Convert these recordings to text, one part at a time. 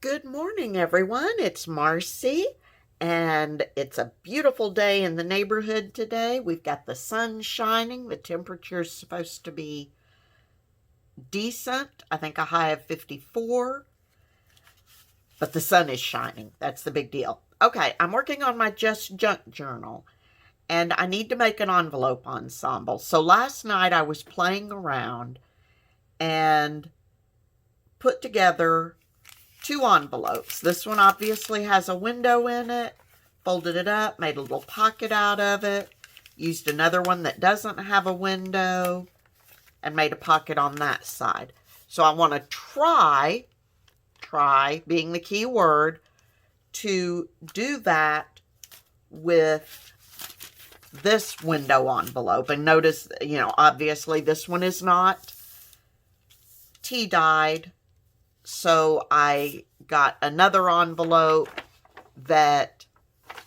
Good morning, everyone. It's Marcy, and it's a beautiful day in the neighborhood today. We've got the sun shining. The temperature is supposed to be decent. I think a high of 54, but the sun is shining. That's the big deal. Okay, I'm working on my Just Junk journal, and I need to make an envelope ensemble. So last night I was playing around and put together two envelopes. This one obviously has a window in it. Folded it up, made a little pocket out of it. Used another one that doesn't have a window and made a pocket on that side. So I want to try being the key word, to do that with this window envelope. And notice, obviously this one is not tea-dyed. So I got another envelope that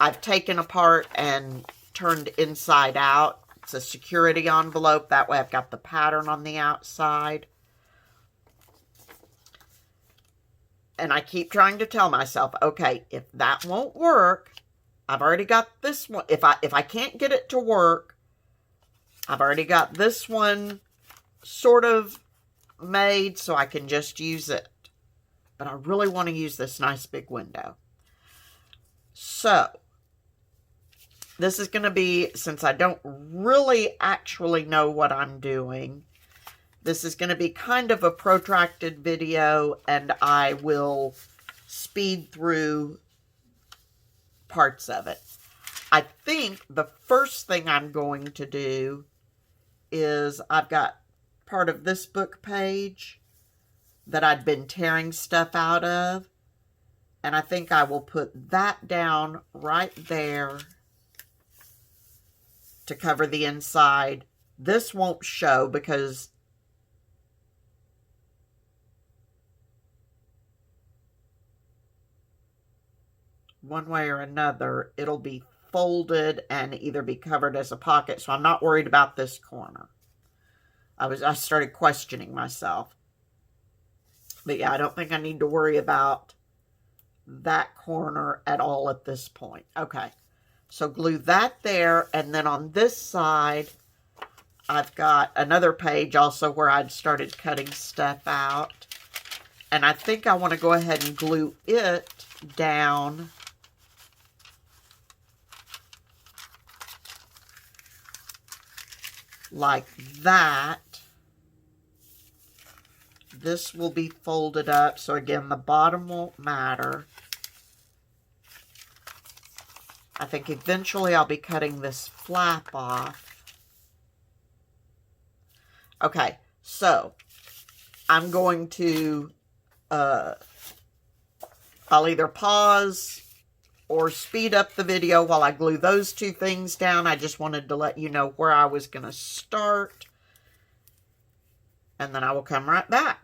I've taken apart and turned inside out. It's a security envelope. That way I've got the pattern on the outside. And I keep trying to tell myself, okay, if that won't work, I've already got this one. If I can't get it to work, I've already got this one sort of made, so I can just use it. But I really want to use this nice big window. So this is going to be, since I don't really actually know what I'm doing, this is going to be kind of a protracted video, and I will speed through parts of it. I think the first thing I'm going to do is, I've got part of this book page that I'd been tearing stuff out of, and I think I will put that down right there to cover the inside. This won't show because one way or another it'll be folded and either be covered as a pocket, so I'm not worried about this corner. I started questioning myself. But yeah, I don't think I need to worry about that corner at all at this point. Okay, so glue that there, and then on this side, I've got another page also where I'd started cutting stuff out. And I think I want to go ahead and glue it down like that. This will be folded up, so again, the bottom won't matter. I think eventually I'll be cutting this flap off. Okay, so I'm going to, I'll either pause or speed up the video while I glue those two things down. I just wanted to let you know where I was going to start, and then I will come right back.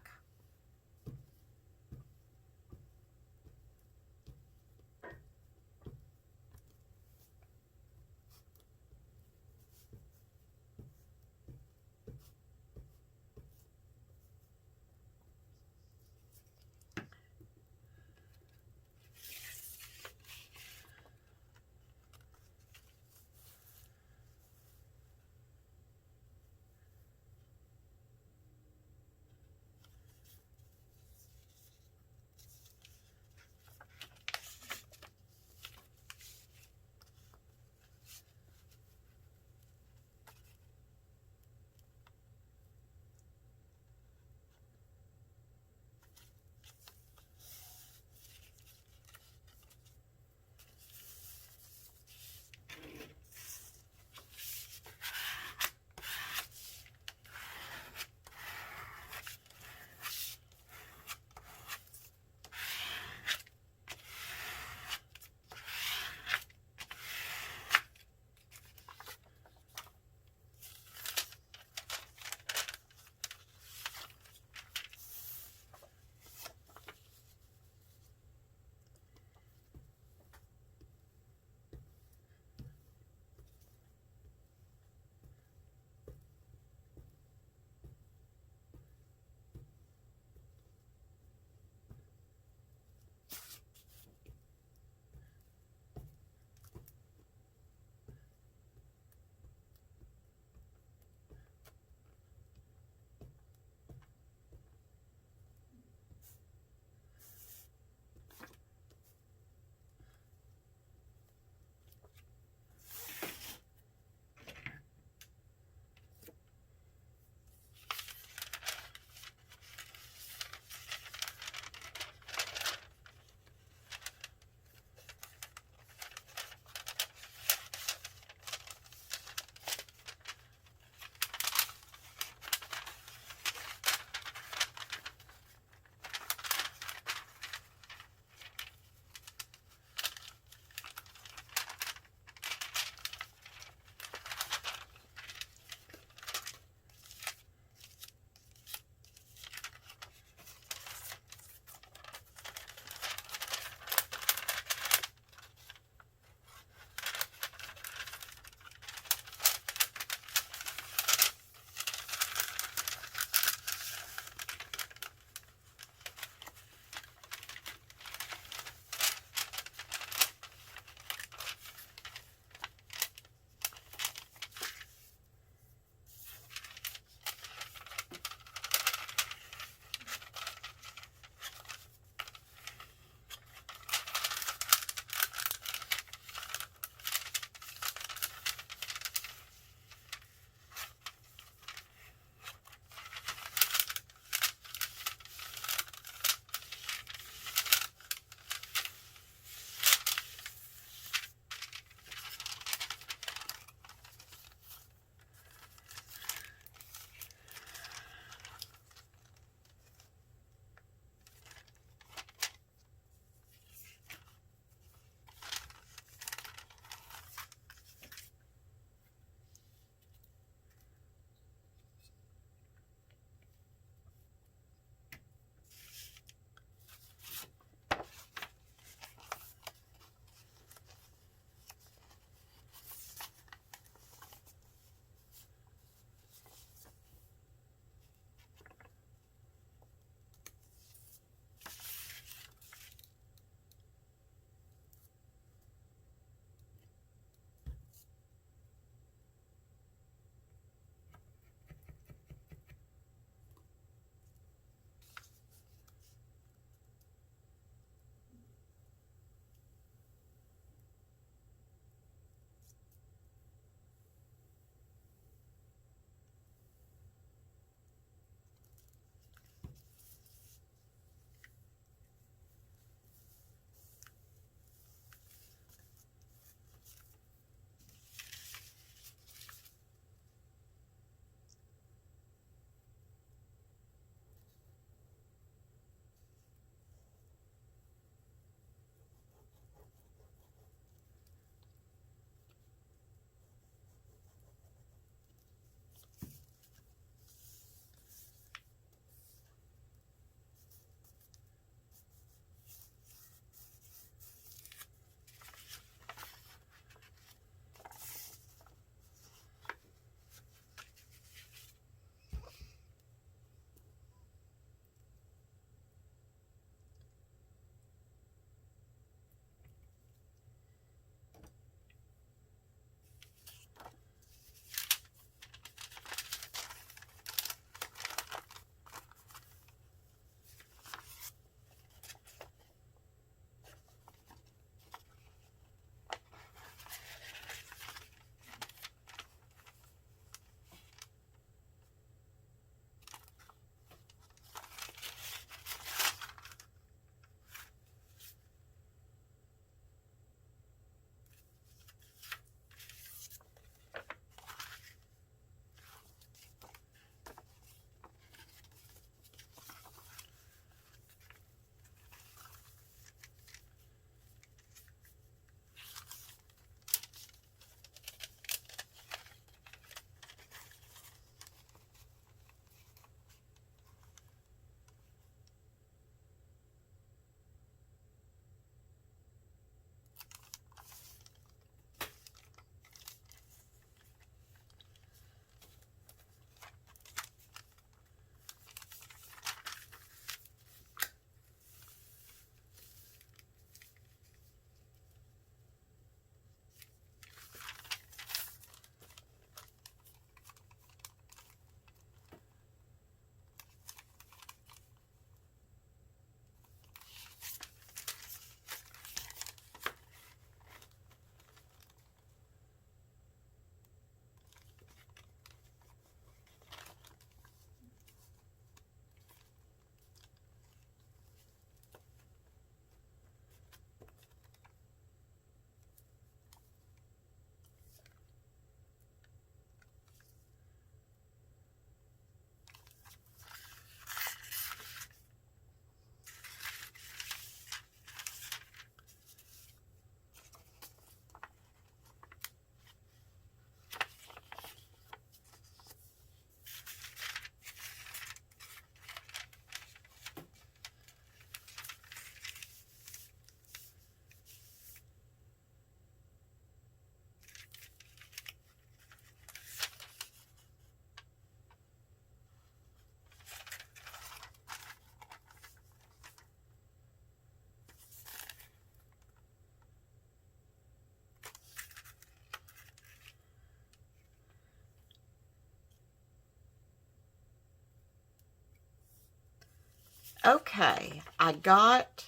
Okay, I got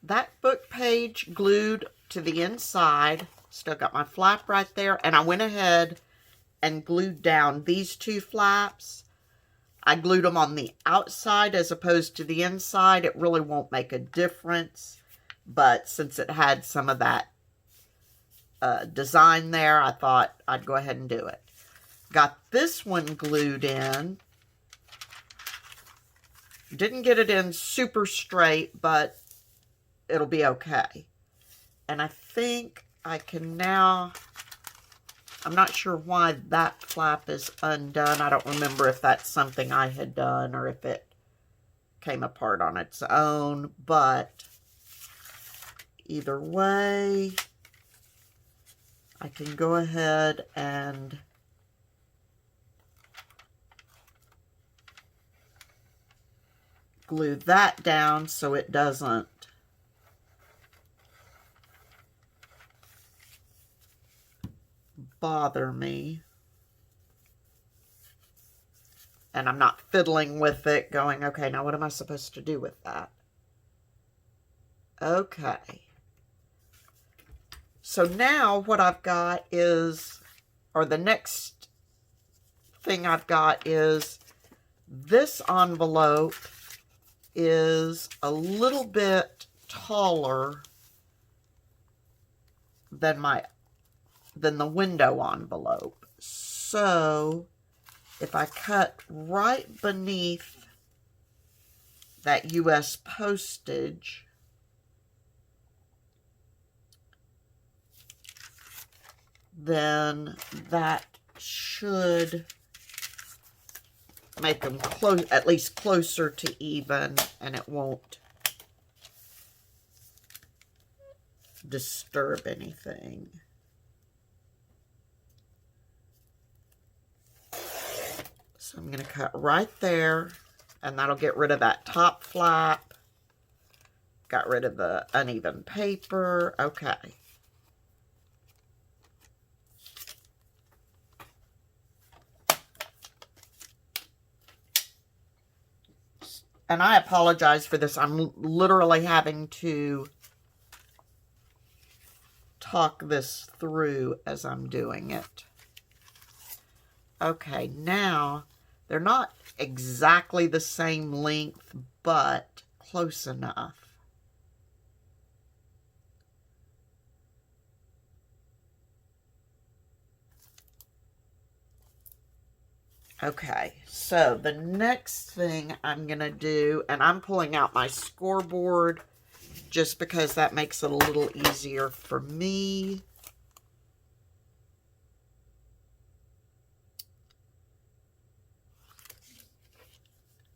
that book page glued to the inside. Still got my flap right there. And I went ahead and glued down these two flaps. I glued them on the outside as opposed to the inside. It really won't make a difference. But since it had some of that design there, I thought I'd go ahead and do it. Got this one glued in. Didn't get it in super straight, but it'll be okay. And I think I can now, I'm not sure why that flap is undone. I don't remember if that's something I had done or if it came apart on its own, but either way, I can go ahead and glue that down so it doesn't bother me. And I'm not fiddling with it going, okay, now what am I supposed to do with that? Okay. So now what I've got is, or the next thing I've got is, this envelope is a little bit taller than the window envelope. So if I cut right beneath that US postage, then that should make them close, at least closer to even, and it won't disturb anything. So I'm going to cut right there, and that'll get rid of that top flap. Got rid of the uneven paper. Okay. And I apologize for this. I'm literally having to talk this through as I'm doing it. Okay, now they're not exactly the same length, but close enough. Okay, so the next thing I'm going to do, and I'm pulling out my scoreboard just because that makes it a little easier for me.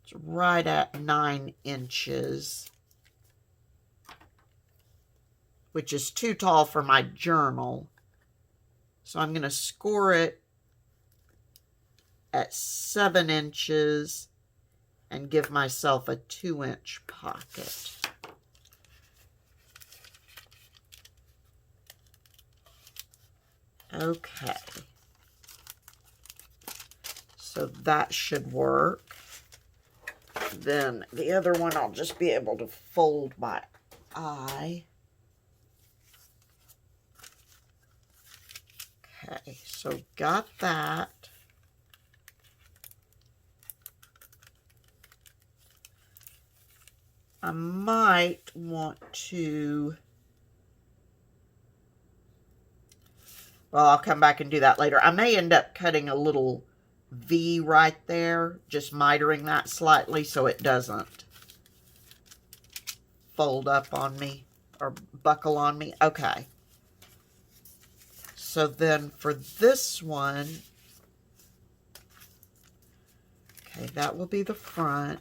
It's right at 9 inches, which is too tall for my journal. So I'm going to score it at 7 inches and give myself a 2-inch pocket. Okay. So that should work. Then the other one, I'll just be able to fold my eye. Okay, so got that. I might want to, well, I'll come back and do that later. I may end up cutting a little V right there, just mitering that slightly so it doesn't fold up on me or buckle on me. Okay. So then for this one, okay, that will be the front.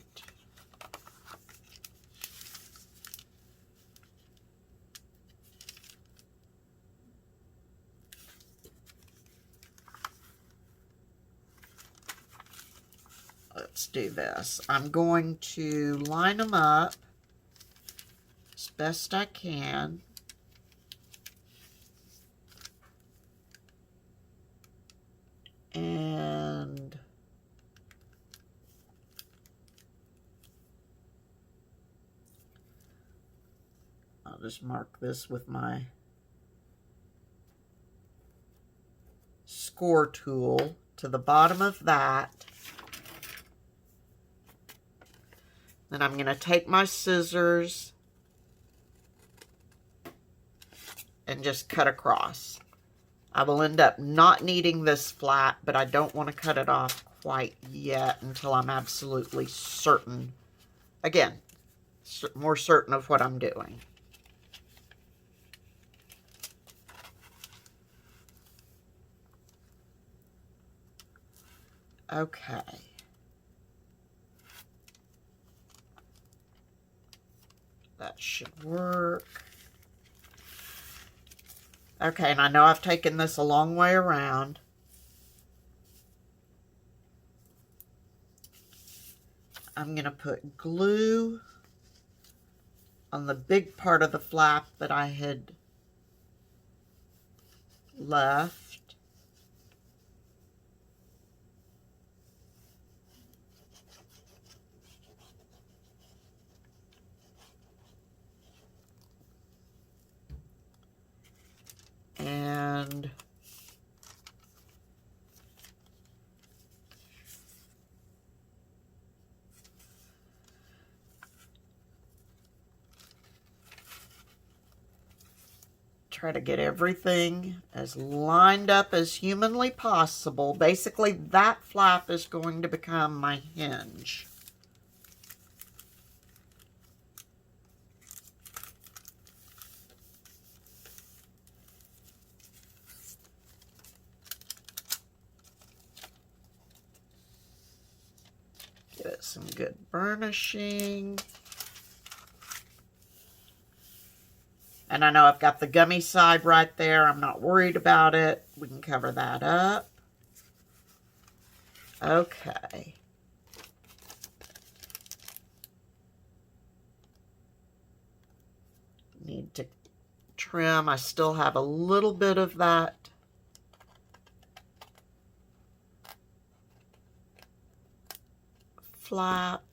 Let's do this. I'm going to line them up as best I can. And I'll just mark this with my score tool to the bottom of that. Then I'm going to take my scissors and just cut across. I will end up not needing this flat, but I don't want to cut it off quite yet until I'm absolutely certain. Again, more certain of what I'm doing. Okay. That should work. Okay, and I know I've taken this a long way around. I'm going to put glue on the big part of the flap that I had left. And try to get everything as lined up as humanly possible. Basically, that flap is going to become my hinge. Give it some good burnishing. And I know I've got the gummy side right there. I'm not worried about it. We can cover that up. Okay. Need to trim. I still have a little bit of that flap.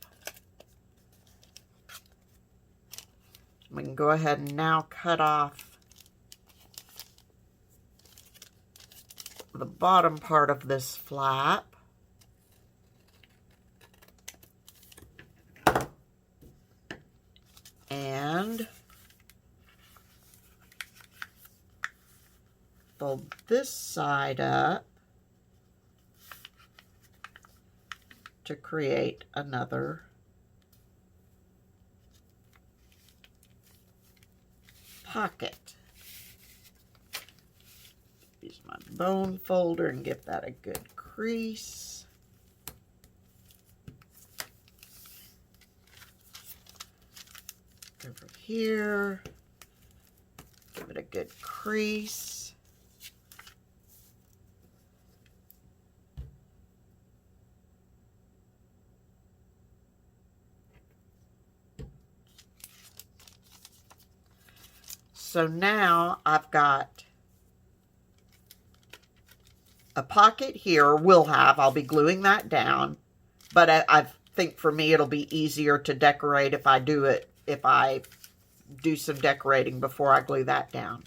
We can go ahead and now cut off the bottom part of this flap. And fold this side up to create another pocket. Use my bone folder and give that a good crease. Over here, give it a good crease. So now I've got a pocket here, will have, I'll be gluing that down, but I think for me it'll be easier to decorate if I do some decorating before I glue that down.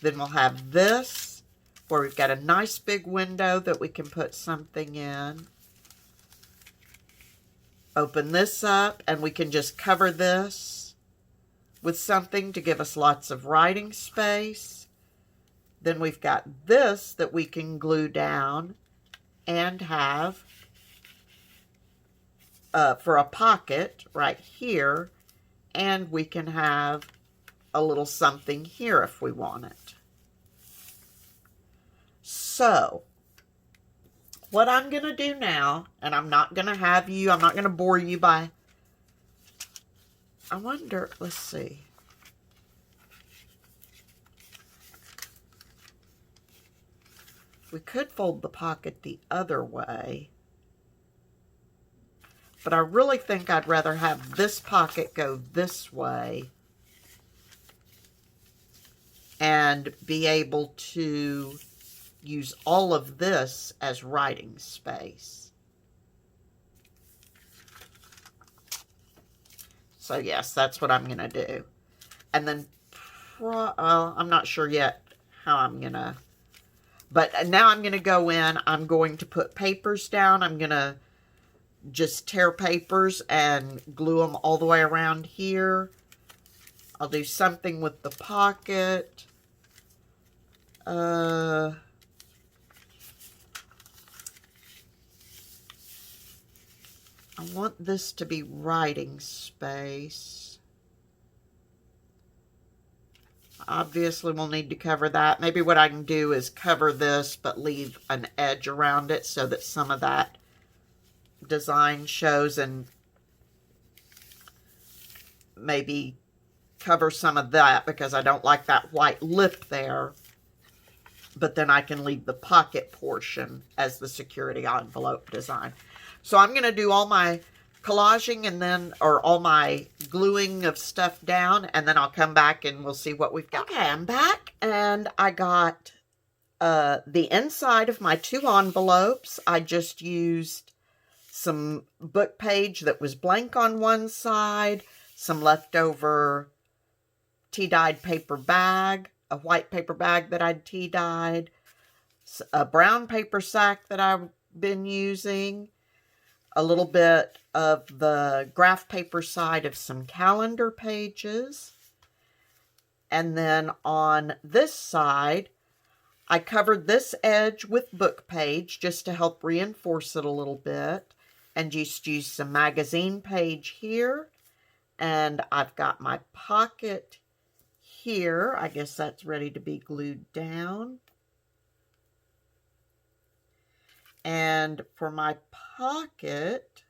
Then we'll have this, where we've got a nice big window that we can put something in. Open this up, and we can just cover this with something to give us lots of writing space. Then we've got this that we can glue down and have for a pocket right here. And we can have a little something here if we want it. So, what I'm going to do now, and I'm not going to bore you by, I wonder, let's see. We could fold the pocket the other way. But I really think I'd rather have this pocket go this way and be able to use all of this as writing space. So yes, that's what I'm going to do. And then well, I'm not sure yet how I'm going to, but now I'm going to go in, I'm going to put papers down. I'm going to just tear papers and glue them all the way around here. I'll do something with the pocket. I want this to be writing space. Obviously, we'll need to cover that. Maybe what I can do is cover this, but leave an edge around it so that some of that design shows, and maybe cover some of that because I don't like that white lip there. But then I can leave the pocket portion as the security envelope design. So I'm going to do all my collaging and then, or all my gluing of stuff down, and then I'll come back and we'll see what we've got. Okay, I'm back, and I got the inside of my 2 envelopes. I just used some book page that was blank on one side, some leftover tea-dyed paper bag, a white paper bag that I'd tea-dyed, a brown paper sack that I've been using, a little bit of the graph paper side of some calendar pages. And then on this side, I covered this edge with book page just to help reinforce it a little bit, and just used some magazine page here. And I've got my pocket here. I guess that's ready to be glued down. And for my pocket,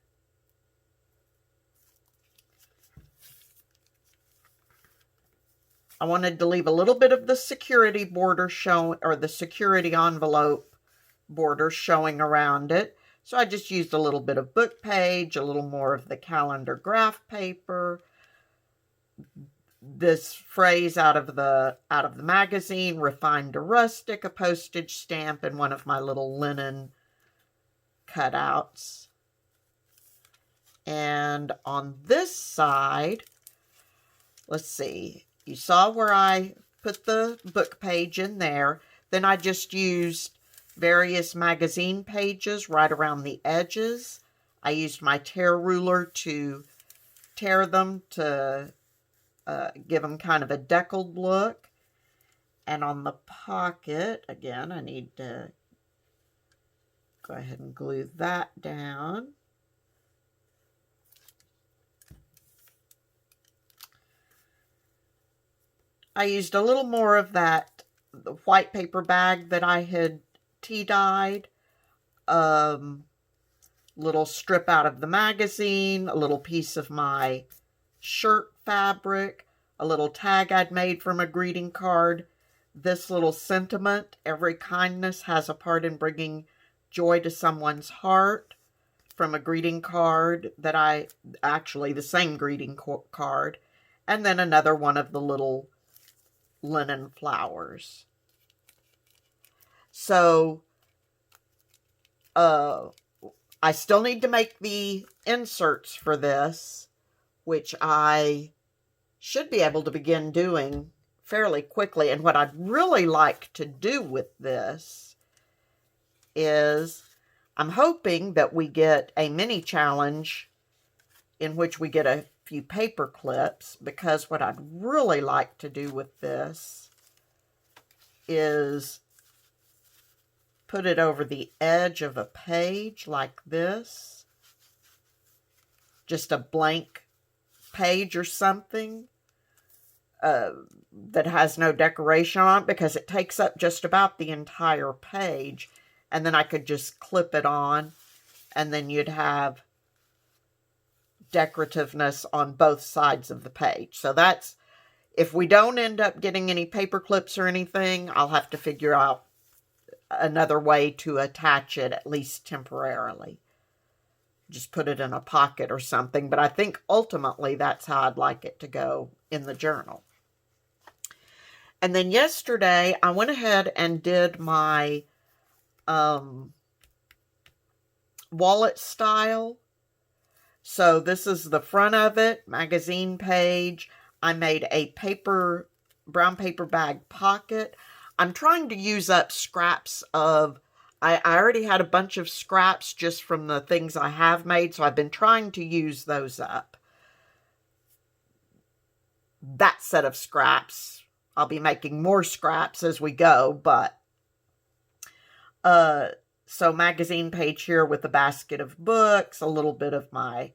I wanted to leave a little bit of the security border showing, or the security envelope border showing around it. So I just used a little bit of book page, a little more of the calendar graph paper, this phrase out of the magazine, refined to rustic, a postage stamp, and one of my little linen cutouts. And on this side, let's see, you saw where I put the book page in there. Then I just used various magazine pages right around the edges. I used my tear ruler to tear them to give them kind of a deckled look. And on the pocket, again, I need to go ahead and glue that down. I used a little more of that the white paper bag that I had tea-dyed, little strip out of the magazine, a little piece of my shirt fabric, a little tag I'd made from a greeting card, this little sentiment, every kindness has a part in bringing joy to someone's heart, from a greeting card that actually the same greeting card, and then another one of the little linen flowers. So, I still need to make the inserts for this, which I should be able to begin doing fairly quickly. And what I'd really like to do with this is, I'm hoping that we get a mini challenge in which we get a few paper clips, because what I'd really like to do with this is put it over the edge of a page like this. Just a blank page or something that has no decoration on it, because it takes up just about the entire page. And then I could just clip it on, and then you'd have decorativeness on both sides of the page. So that's, if we don't end up getting any paper clips or anything, I'll have to figure out another way to attach it, at least temporarily. Just put it in a pocket or something. But I think ultimately that's how I'd like it to go in the journal. And then yesterday I went ahead and did my wallet style. So this is the front of it, magazine page. I made a paper brown paper bag pocket. I'm trying to use up scraps of, I already had a bunch of scraps just from the things I have made, so I've been trying to use those up. That set of scraps, I'll be making more scraps as we go, but so magazine page here with a basket of books, a little bit of my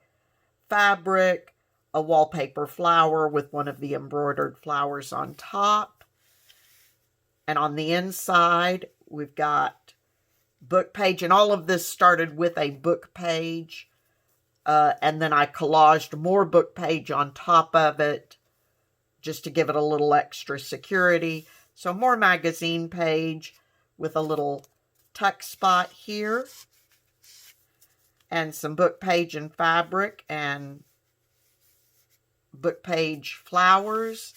fabric, a wallpaper flower with one of the embroidered flowers on top. And on the inside, we've got book page, and all of this started with a book page. And then I collaged more book page on top of it just to give it a little extra security. So more magazine page with a little tuck spot here, and some book page and fabric, and book page flowers.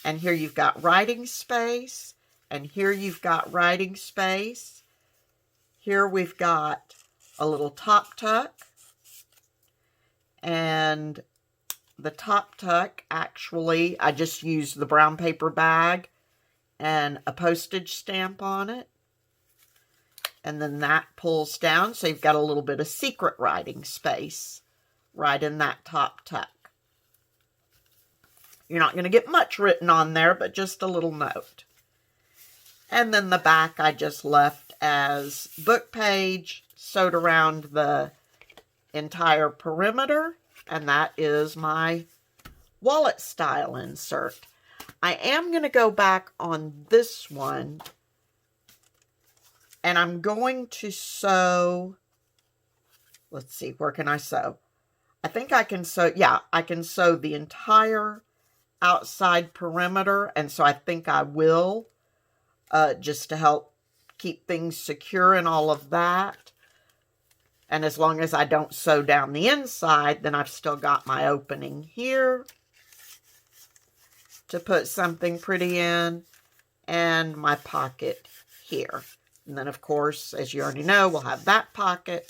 And here you've got writing space, and here you've got writing space. Here we've got a little top tuck, and the top tuck, actually, I just used the brown paper bag and a postage stamp on it. And then that pulls down, so you've got a little bit of secret writing space right in that top tuck. You're not going to get much written on there, but just a little note. And then the back I just left as book page, sewed around the entire perimeter, and that is my wallet style insert. I am going to go back on this one, and I'm going to sew, let's see, where can I sew? I think I can sew, yeah, I can sew the entire outside perimeter, and so I think I will, just to help keep things secure and all of that. And as long as I don't sew down the inside, then I've still got my opening here to put something pretty in, and my pocket here. And then, of course, as you already know, we'll have that pocket,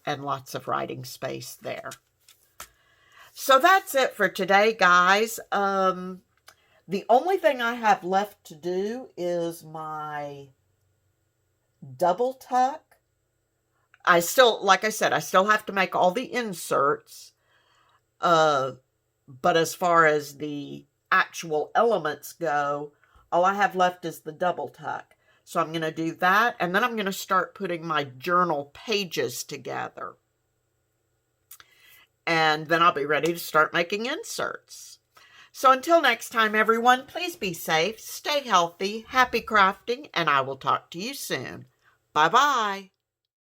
and lots of writing space there. So that's it for today, guys. The only thing I have left to do is my double tuck. I still, like I said, I still have to make all the inserts. But as far as the actual elements go, all I have left is the double tuck. So I'm going to do that, and then I'm going to start putting my journal pages together. And then I'll be ready to start making inserts. So until next time, everyone, please be safe, stay healthy, happy crafting, and I will talk to you soon. Bye-bye.